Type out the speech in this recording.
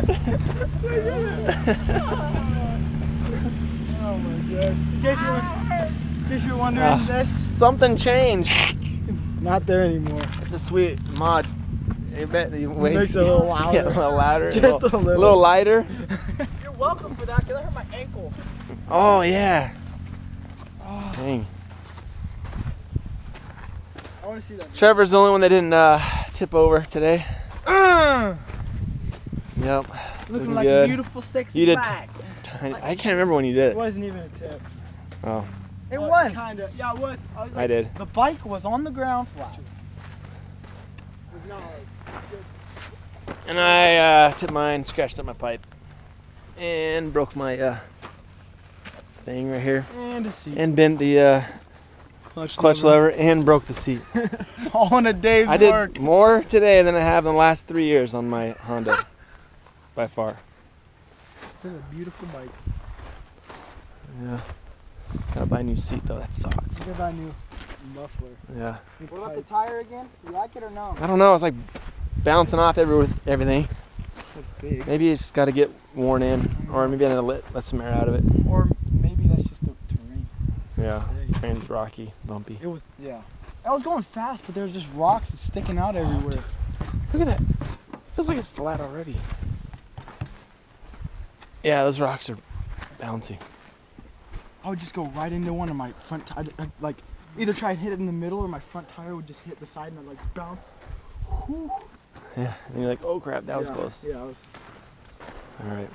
Oh my god. In case you're wondering this. Something changed. Not there anymore. It's a sweet mod. You bet it makes it a little louder. Yeah, a little louder. Just a little lighter. You're welcome for that, because I hurt my ankle. Oh, yeah. Dang. I want to see that. Trevor's the only one that didn't tip over today. Yep. Looking like good. a beautiful, sexy You did. black. I can't remember when you did It it. wasn't even a tip. Oh, It was. Kind of. Yeah, it was. I did. The bike was on the ground flat. And I tipped mine, scratched up my pipe, and broke my thing right here. And a seat. And bent the clutch lever and broke the seat. All in a day's I work. did more today than I have in the last 3 years on my Honda, by far. Still a beautiful bike. Yeah. Gotta buy a new seat though, that sucks. You gotta buy a new muffler. Yeah. What about the tire again? You like it or no? I don't know, it's like bouncing off everything. It's big. Maybe it's gotta get worn in, or maybe I need to let some air out of it. Or maybe that's just the terrain. Yeah, train's rocky, bumpy. It was, yeah. I was going fast, but there was just rocks sticking out everywhere. Look at that. It feels like it's flat already. Yeah, those rocks are bouncy. I would just go right into one of my front tire, like either try and hit it in the middle or my front tire would just hit the side and I'd like bounce. Whew. Yeah, and you're like, oh crap, that was close. Yeah, I was. All right.